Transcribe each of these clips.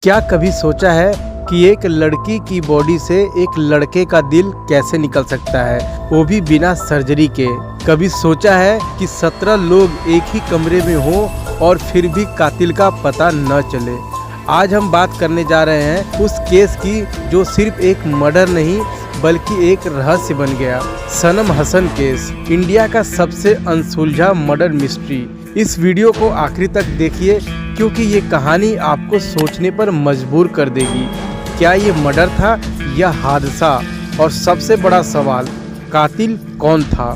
क्या कभी सोचा है कि एक लड़की की बॉडी से एक लड़के का दिल कैसे निकल सकता है, वो भी बिना सर्जरी के। कभी सोचा है कि 17 लोग एक ही कमरे में हों और फिर भी कातिल का पता न चले। आज हम बात करने जा रहे हैं उस केस की जो सिर्फ एक मर्डर नहीं बल्कि एक रहस्य बन गया। सनम हसन केस, इंडिया का सबसे अनसुलझा मर्डर मिस्ट्री। इस वीडियो को आखिरी तक देखिए क्योंकि ये कहानी आपको सोचने पर मजबूर कर देगी। क्या ये मर्डर था या हादसा? और सबसे बड़ा सवाल, कातिल कौन था?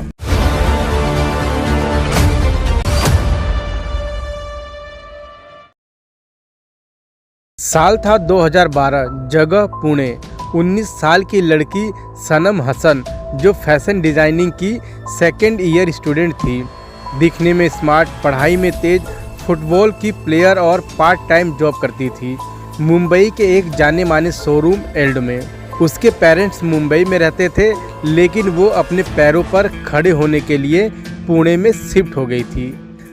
साल था 2012, जगह पुणे। 19 साल की लड़की सनम हसन जो फैशन डिजाइनिंग की सेकेंड ईयर स्टूडेंट थी। दिखने में स्मार्ट, पढ़ाई में तेज, फुटबॉल की प्लेयर और पार्ट टाइम जॉब करती थी मुंबई के एक जाने माने शोरूम एल्ड में। उसके पेरेंट्स मुंबई में रहते थे लेकिन वो अपने पैरों पर खड़े होने के लिए पुणे में शिफ्ट हो गई थी।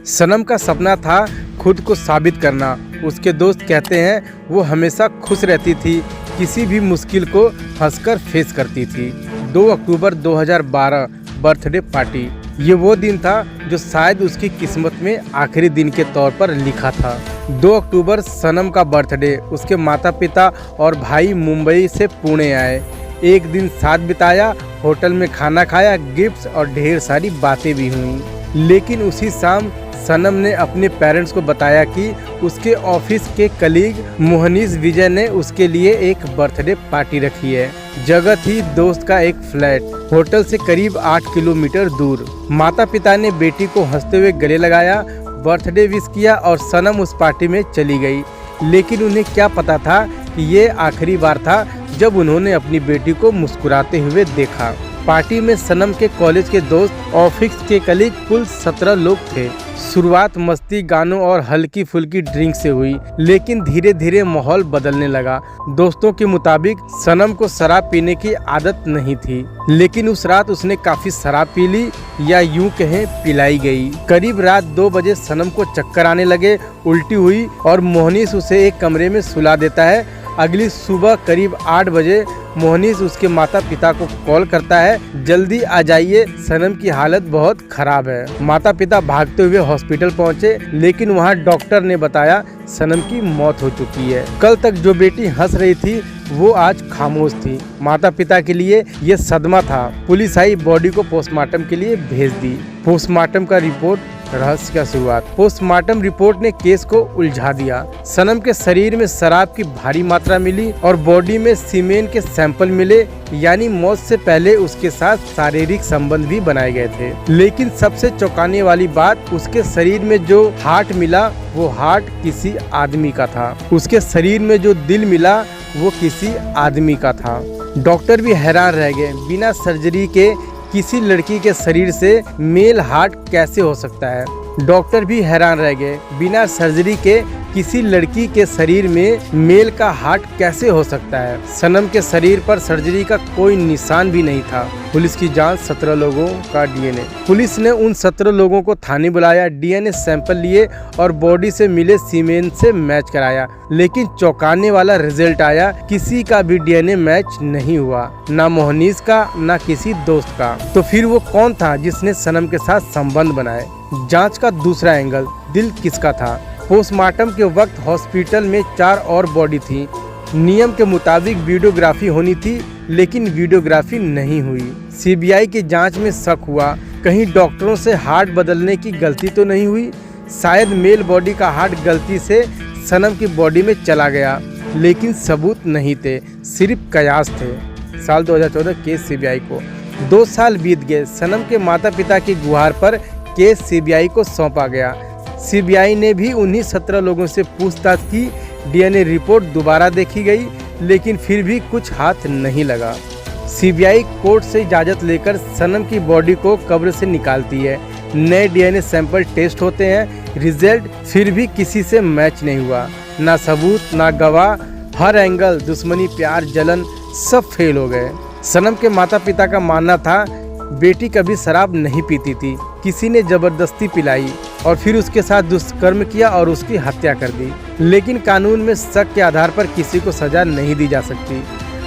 सनम का सपना था खुद को साबित करना। उसके दोस्त कहते हैं वो हमेशा खुश रहती थी, किसी भी मुश्किल को हंसकर फेस करती थी। 2 अक्टूबर 2012 बर्थडे पार्टी। ये वो दिन था जो शायद उसकी किस्मत में आखिरी दिन के तौर पर लिखा था। 2 अक्टूबर सनम का बर्थडे। उसके माता पिता और भाई मुंबई से पुणे आए। एक दिन साथ बिताया, होटल में खाना खाया, गिफ्ट्स और ढेर सारी बातें भी हुई। लेकिन उसी शाम सनम ने अपने पेरेंट्स को बताया कि उसके ऑफिस के कलीग मोहनीश विजय ने उसके लिए एक बर्थडे पार्टी रखी है। जगह थी दोस्त का एक फ्लैट, होटल से करीब 8 किलोमीटर दूर। माता पिता ने बेटी को हंसते हुए गले लगाया, बर्थडे विश किया और सनम उस पार्टी में चली गई। लेकिन उन्हें क्या पता था कि ये आखिरी बार था जब उन्होंने अपनी बेटी को मुस्कुराते हुए देखा। पार्टी में सनम के कॉलेज के दोस्त, ऑफिस के कलीग, कुल 17 लोग थे। शुरुआत मस्ती, गानों और हल्की फुल्की ड्रिंक से हुई, लेकिन धीरे धीरे माहौल बदलने लगा। दोस्तों के मुताबिक सनम को शराब पीने की आदत नहीं थी, लेकिन उस रात उसने काफी शराब पी ली, या यूं कहें पिलाई गई। करीब रात 2 बजे सनम को चक्कर आने लगे, उल्टी हुई और मोहनीश उसे एक कमरे में सुला देता है। अगली सुबह करीब 8 बजे मोहनीश उसके माता पिता को कॉल करता है, जल्दी आ जाइए, सनम की हालत बहुत खराब है। माता पिता भागते हुए हॉस्पिटल पहुंचे, लेकिन वहां डॉक्टर ने बताया सनम की मौत हो चुकी है। कल तक जो बेटी हंस रही थी वो आज खामोश थी। माता पिता के लिए ये सदमा था। पुलिस आई, बॉडी को पोस्टमार्टम के लिए भेज दी। पोस्टमार्टम का रिपोर्ट, रहस्य का शुरुआत। पोस्टमार्टम रिपोर्ट ने केस को उलझा दिया। सनम के शरीर में शराब की भारी मात्रा मिली और बॉडी में सीमेन के सैंपल मिले, यानी मौत से पहले उसके साथ शारीरिक संबंध भी बनाए गए थे। लेकिन सबसे चौंकाने वाली बात, उसके शरीर में जो हार्ट मिला वो हार्ट किसी आदमी का था। उसके शरीर में जो दिल मिला वो किसी आदमी का था। डॉक्टर भी हैरान रह गए, बिना सर्जरी के किसी लड़की के शरीर से मेल हार्ट कैसे हो सकता है। डॉक्टर भी हैरान रह गए, बिना सर्जरी के किसी लड़की के शरीर में मेल का हार्ट कैसे हो सकता है। सनम के शरीर पर सर्जरी का कोई निशान भी नहीं था। पुलिस की जांच, 17 लोगों का डीएनए। पुलिस ने उन 17 लोगों को थाने बुलाया, डीएनए सैंपल लिए और बॉडी से मिले सीमेन से मैच कराया। लेकिन चौंकाने वाला रिजल्ट आया, किसी का भी डीएनए मैच नहीं हुआ, ना मोहनीश का ना किसी दोस्त का। तो फिर वो कौन था जिसने सनम के साथ संबंध बनाए? जांच का दूसरा एंगल, दिल किसका था? पोस्टमार्टम के वक्त हॉस्पिटल में 4 और बॉडी थी। नियम के मुताबिक वीडियोग्राफी होनी थी, लेकिन वीडियोग्राफी नहीं हुई। सीबीआई की जांच में शक हुआ, कहीं डॉक्टरों से हार्ट बदलने की गलती तो नहीं हुई। शायद मेल बॉडी का हार्ट गलती से सनम की बॉडी में चला गया, लेकिन सबूत नहीं थे, सिर्फ कयास थे। साल 2014 केस सीबीआई को। 2 साल बीत गए। सनम के माता पिता की गुहार पर केस सीबीआई को सौंपा गया। सीबीआई ने भी उन्हीं 17 लोगों से पूछताछ की। डीएनए रिपोर्ट दोबारा देखी गई, लेकिन फिर भी कुछ हाथ नहीं लगा। सीबीआई कोर्ट से इजाज़त लेकर सनम की बॉडी को कब्र से निकालती है। नए डीएनए सैंपल टेस्ट होते हैं, रिजल्ट फिर भी किसी से मैच नहीं हुआ। ना सबूत, ना गवाह, हर एंगल, दुश्मनी, प्यार, जलन, सब फेल हो गए। सनम के माता पिता का मानना था बेटी कभी शराब नहीं पीती थी, किसी ने जबरदस्ती पिलाई। और फिर उसके साथ दुष्कर्म किया और उसकी हत्या कर दी। लेकिन कानून में शक के आधार पर किसी को सजा नहीं दी जा सकती।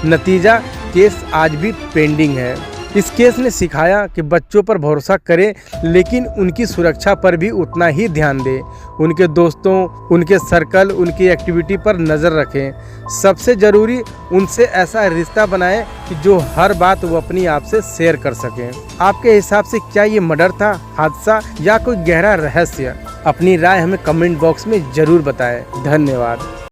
नतीजा, केस आज भी पेंडिंग है। इस केस ने सिखाया कि बच्चों पर भरोसा करें, लेकिन उनकी सुरक्षा पर भी उतना ही ध्यान दें। उनके दोस्तों, उनके सर्कल, उनकी एक्टिविटी पर नज़र रखें। सबसे ज़रूरी, उनसे ऐसा रिश्ता बनाएं कि जो हर बात वो अपनी आप से शेयर कर सकें। आपके हिसाब से क्या ये मर्डर था, हादसा या कोई गहरा रहस्य? अपनी राय हमें कमेंट बॉक्स में ज़रूर बताएं। धन्यवाद।